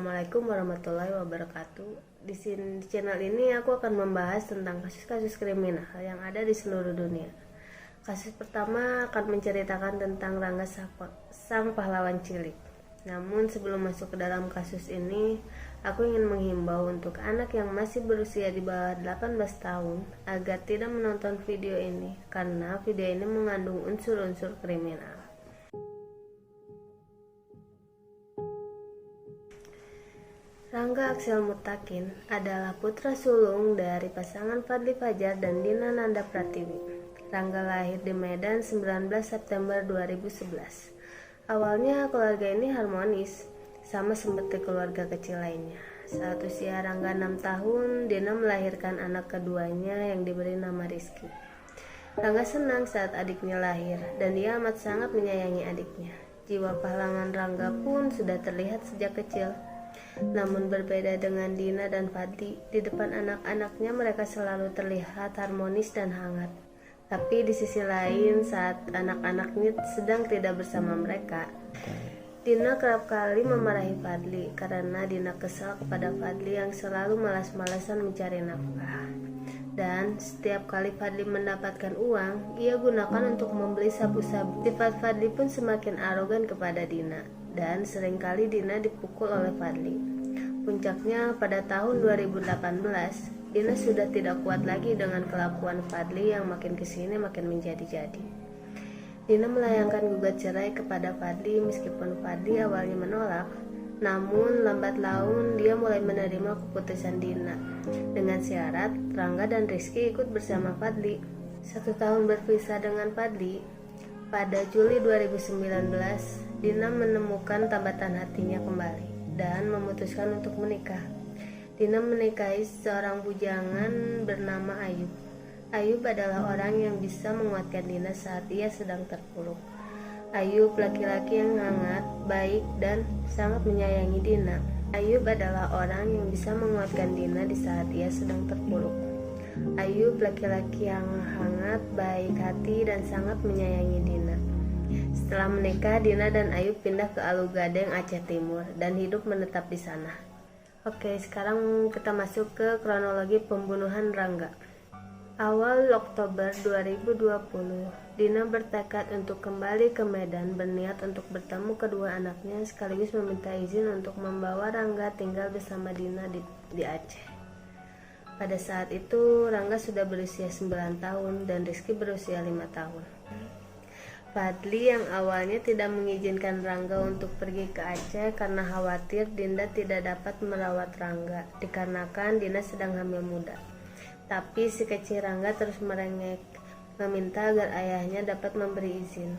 Assalamualaikum warahmatullahi wabarakatuh. Di channel ini aku akan membahas tentang kasus-kasus kriminal yang ada di seluruh dunia. Kasus pertama akan menceritakan tentang Rangga sang pahlawan cilik. Namun sebelum masuk ke dalam kasus ini, aku ingin menghimbau untuk anak yang masih berusia di bawah 18 tahun agar tidak menonton video ini karena video ini mengandung unsur-unsur kriminal. Rangga Axel Mutakin adalah putra sulung dari pasangan Fadly Fajar dan Dina Nanda Pratiwi. Rangga lahir di Medan 19 September 2011. Awalnya keluarga ini harmonis, sama seperti keluarga kecil lainnya. Saat usia Rangga 6 tahun, Dina melahirkan anak keduanya yang diberi nama Rizky. Rangga senang saat adiknya lahir dan dia amat sangat menyayangi adiknya. Jiwa pahlawan Rangga pun sudah terlihat sejak kecil. Namun berbeda dengan Dina dan Fadly, di depan anak-anaknya mereka selalu terlihat harmonis dan hangat. Tapi di sisi lain, saat anak-anaknya sedang tidak bersama mereka, Dina kerap kali memarahi Fadly karena Dina kesal kepada Fadly yang selalu malas-malasan mencari nafkah. Dan setiap kali Fadly mendapatkan uang, ia gunakan untuk membeli sabu-sabu. Sifat Fadly pun semakin arogan kepada Dina, dan seringkali Dina dipukul oleh Fadly. Puncaknya pada tahun 2018, Dina sudah tidak kuat lagi dengan kelakuan Fadly yang makin kesini makin menjadi-jadi. Dina melayangkan gugat cerai kepada Fadly meskipun Fadly awalnya menolak. Namun lambat laun dia mulai menerima keputusan Dina dengan syarat Rangga dan Rizky ikut bersama Fadly. 1 tahun berpisah dengan Fadly, pada Juli 2019, Dina menemukan tambatan hatinya kembali dan memutuskan untuk menikah. Dina menikahi seorang bujangan bernama Ayub. Ayub adalah orang yang bisa menguatkan Dina saat ia sedang terpuruk. Ayub laki-laki yang hangat, baik, dan sangat menyayangi Dina. Ayub adalah orang yang bisa menguatkan Dina di saat ia sedang terpuruk. Ayub laki-laki yang hangat, baik hati, dan sangat menyayangi Dina. Setelah menikah, Dina dan Ayub pindah ke Alugadeng, Aceh Timur, dan hidup menetap di sana. Oke, sekarang kita masuk ke kronologi pembunuhan Rangga. Awal Oktober 2020, Dina bertekad untuk kembali ke Medan berniat untuk bertemu kedua anaknya sekaligus meminta izin untuk membawa Rangga tinggal bersama Dina di Aceh. Pada saat itu, Rangga sudah berusia 9 tahun dan Rizky berusia 5 tahun. Fadly yang awalnya tidak mengizinkan Rangga untuk pergi ke Aceh karena khawatir Dinda tidak dapat merawat Rangga dikarenakan Dina sedang hamil muda. Tapi si kecil Rangga terus merengek, meminta agar ayahnya dapat memberi izin.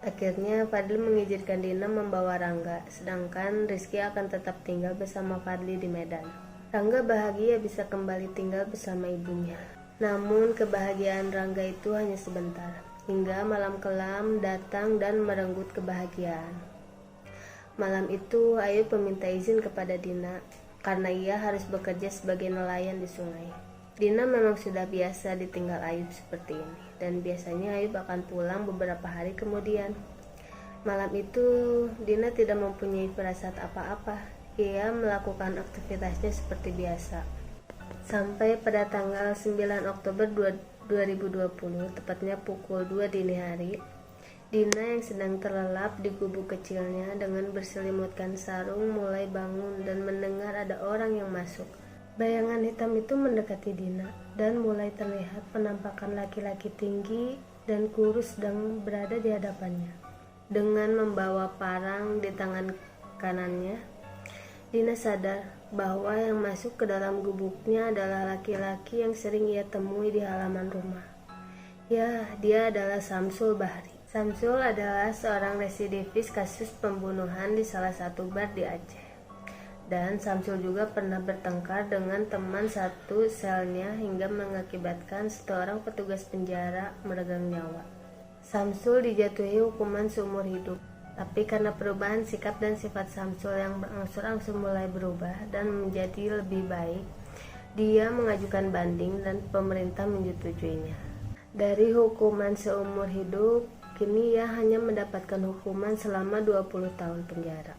Akhirnya Fadly mengizinkan Dina membawa Rangga, sedangkan Rizky akan tetap tinggal bersama Fadly di Medan. Rangga bahagia bisa kembali tinggal bersama ibunya. Namun kebahagiaan Rangga itu hanya sebentar, hingga malam kelam datang dan merenggut kebahagiaan. Malam itu Ayub meminta izin kepada Dina karena ia harus bekerja sebagai nelayan di sungai. Dina memang sudah biasa ditinggal Ayub seperti ini, dan biasanya Ayub akan pulang beberapa hari kemudian. Malam itu Dina tidak mempunyai firasat apa-apa. Ia melakukan aktivitasnya seperti biasa. Sampai pada tanggal 9 Oktober 2020, tepatnya pukul 2 dini hari, Dina yang sedang terlelap di gubuk kecilnya dengan berselimutkan sarung mulai bangun dan mendengar ada orang yang masuk. Bayangan hitam itu mendekati Dina dan mulai terlihat penampakan laki-laki tinggi dan kurus sedang berada di hadapannya. Dengan membawa parang di tangan kanannya, Dina sadar bahwa yang masuk ke dalam gubuknya adalah laki-laki yang sering ia temui di halaman rumah. Ya, dia adalah Samsul Bahri. Samsul adalah seorang residivis kasus pembunuhan di salah satu bar di Aceh. Dan Samsul juga pernah bertengkar dengan teman satu selnya hingga mengakibatkan seorang petugas penjara meregang nyawa. Samsul dijatuhi hukuman seumur hidup. Tapi karena perubahan sikap dan sifat Samsul yang berangsur-angsur mulai berubah dan menjadi lebih baik, dia mengajukan banding dan pemerintah menyetujuinya. Dari hukuman seumur hidup, kini ia hanya mendapatkan hukuman selama 20 tahun penjara.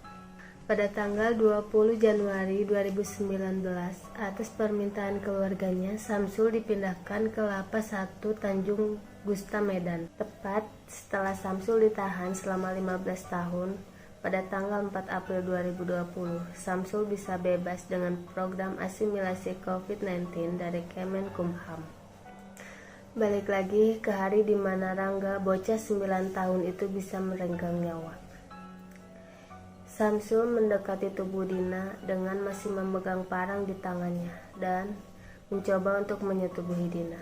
Pada tanggal 20 Januari 2019, atas permintaan keluarganya, Samsul dipindahkan ke Lapas 1 Tanjung Gusta Medan. Tepat setelah Samsul ditahan selama 15 tahun, pada tanggal 4 April 2020, Samsul bisa bebas dengan program asimilasi COVID-19 dari Kemenkumham. Balik lagi ke hari di mana Rangga, bocah 9 tahun itu bisa merenggang nyawa. Samsul mendekati tubuh Dina dengan masih memegang parang di tangannya dan mencoba untuk menyetubuhi Dina.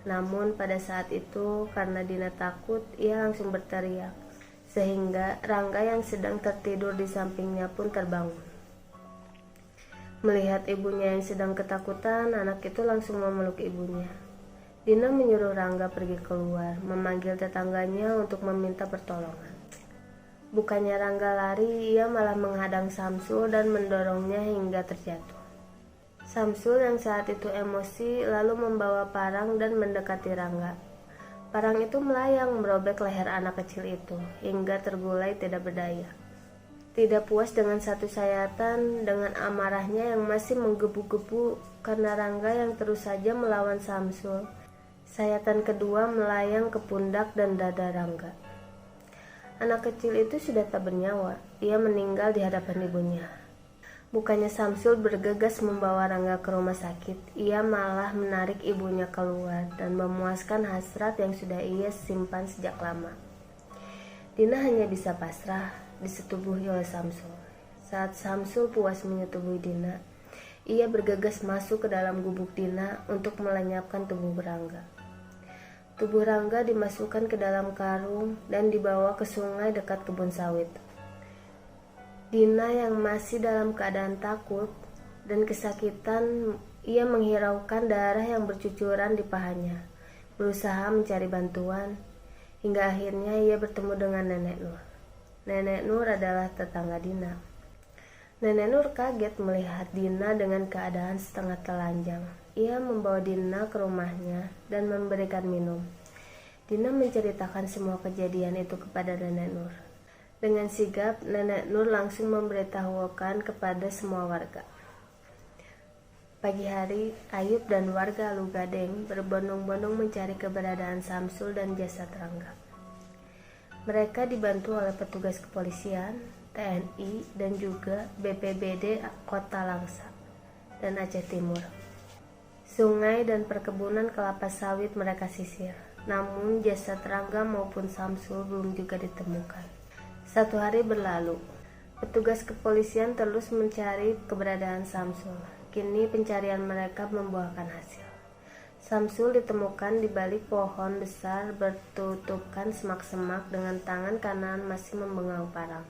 Namun pada saat itu karena Dina takut, ia langsung berteriak, sehingga Rangga yang sedang tertidur di sampingnya pun terbangun. Melihat ibunya yang sedang ketakutan, anak itu langsung memeluk ibunya. Dina menyuruh Rangga pergi keluar, memanggil tetangganya untuk meminta pertolongan. Bukannya Rangga lari, ia malah menghadang Samsul dan mendorongnya hingga terjatuh. Samsul yang saat itu emosi lalu membawa parang dan mendekati Rangga. Parang itu melayang merobek leher anak kecil itu hingga tergulai tidak berdaya. Tidak puas dengan satu sayatan, dengan amarahnya yang masih menggebu-gebu karena Rangga yang terus saja melawan Samsul, sayatan kedua melayang ke pundak dan dada Rangga. Anak kecil itu sudah tak bernyawa. Ia meninggal di hadapan ibunya. Bukannya Samsul bergegas membawa Rangga ke rumah sakit, ia malah menarik ibunya keluar dan memuaskan hasrat yang sudah ia simpan sejak lama. Dina hanya bisa pasrah, disetubuhi oleh Samsul. Saat Samsul puas menyetubuhi Dina, ia bergegas masuk ke dalam gubuk Dina untuk melenyapkan tubuh Rangga. Tubuh Rangga dimasukkan ke dalam karung dan dibawa ke sungai dekat kebun sawit. Dina yang masih dalam keadaan takut dan kesakitan, ia menghiraukan darah yang bercucuran di pahanya, berusaha mencari bantuan, hingga akhirnya ia bertemu dengan Nenek Nur. Nenek Nur adalah tetangga Dina. Nenek Nur kaget melihat Dina dengan keadaan setengah telanjang. Ia membawa Dina ke rumahnya dan memberikan minum. Dina menceritakan semua kejadian itu kepada Nenek Nur. Dengan sigap, Nenek Nur langsung memberitahukan kepada semua warga. Pagi hari, Ayub dan warga Lugadeng berbondong-bondong mencari keberadaan Samsul dan jasad Rangga. Mereka dibantu oleh petugas kepolisian, TNI, dan juga BPBD Kota Langsa dan Aceh Timur. Sungai dan perkebunan kelapa sawit mereka sisir, namun jasad Rangga maupun Samsul belum juga ditemukan. 1 hari berlalu, petugas kepolisian terus mencari keberadaan Samsul. Kini pencarian mereka membuahkan hasil. Samsul ditemukan di balik pohon besar bertutupkan semak-semak dengan tangan kanan masih memegang parang.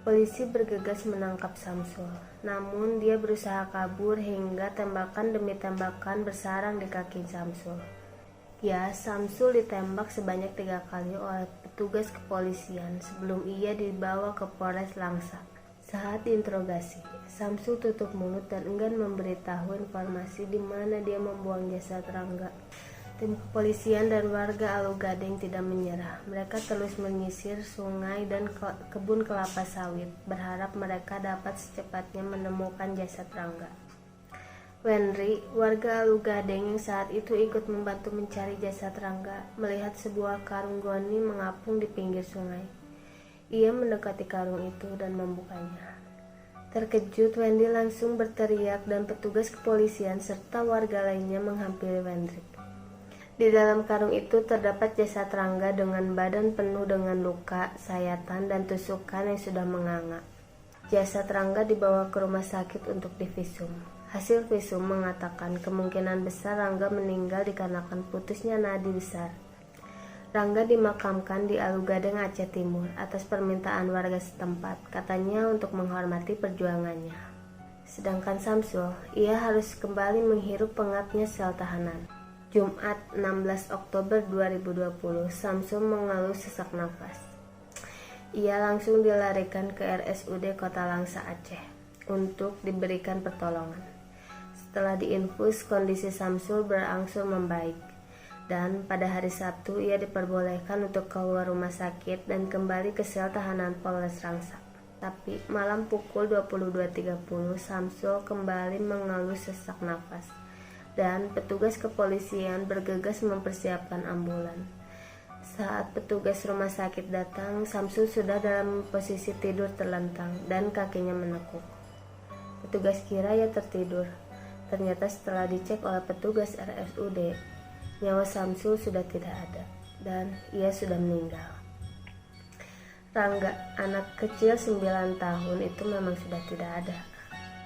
Polisi bergegas menangkap Samsul, namun dia berusaha kabur hingga tembakan demi tembakan bersarang di kaki Samsul. Ya, Samsul ditembak sebanyak 3 kali oleh petugas kepolisian sebelum ia dibawa ke Polres Langsa. Saat diinterogasi, Samsul tutup mulut dan enggan memberitahu informasi di mana dia membuang jasad Rangga. Tim kepolisian dan warga Alugadeng tidak menyerah. Mereka terus menyisir sungai dan kebun kelapa sawit, berharap mereka dapat secepatnya menemukan jasad Rangga. Wenry, warga Alugadeng yang saat itu ikut membantu mencari jasad Rangga, melihat sebuah karung goni mengapung di pinggir sungai. Ia mendekati karung itu dan membukanya. Terkejut, Wendy langsung berteriak dan petugas kepolisian serta warga lainnya menghampiri Wendy. Di dalam karung itu terdapat jasad Rangga dengan badan penuh dengan luka, sayatan, dan tusukan yang sudah menganga. Jasad Rangga dibawa ke rumah sakit untuk divisum. Hasil visum mengatakan kemungkinan besar Rangga meninggal dikarenakan putusnya nadi besar. Rangga dimakamkan di Alugadeng, Aceh Timur atas permintaan warga setempat, katanya untuk menghormati perjuangannya. Sedangkan Samsul, ia harus kembali menghirup pengapnya sel tahanan. Jumat 16 Oktober 2020, Samsul mengeluh sesak nafas. Ia langsung dilarikan ke RSUD Kota Langsa Aceh untuk diberikan pertolongan. Setelah diinfus, kondisi Samsul berangsur membaik dan pada hari Sabtu ia diperbolehkan untuk keluar rumah sakit dan kembali ke sel tahanan Polres Langsa. Tapi malam pukul 22.30 Samsul kembali mengeluh sesak nafas, dan petugas kepolisian bergegas mempersiapkan ambulan. Saat petugas rumah sakit datang, Samsul sudah dalam posisi tidur terlentang dan kakinya menekuk. Petugas kira ia tertidur. Ternyata setelah dicek oleh petugas RSUD, nyawa Samsul sudah tidak ada dan ia sudah meninggal. Rangga, anak kecil 9 tahun itu memang sudah tidak ada.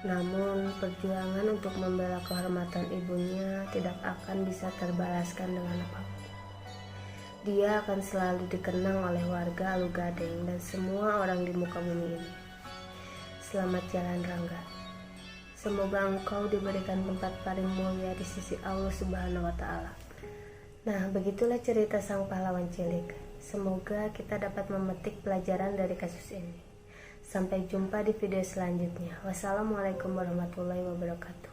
Namun perjuangan untuk membela kehormatan ibunya tidak akan bisa terbalaskan dengan apapun. Dia akan selalu dikenang oleh warga Alugadeng dan semua orang di muka bumi ini. Selamat jalan Rangga. Semoga engkau diberikan tempat paling mulia di sisi Allah Subhanahu wa Ta'ala. Nah, begitulah cerita sang pahlawan cilik. Semoga kita dapat memetik pelajaran dari kasus ini. Sampai jumpa di video selanjutnya. Wassalamualaikum warahmatullahi wabarakatuh.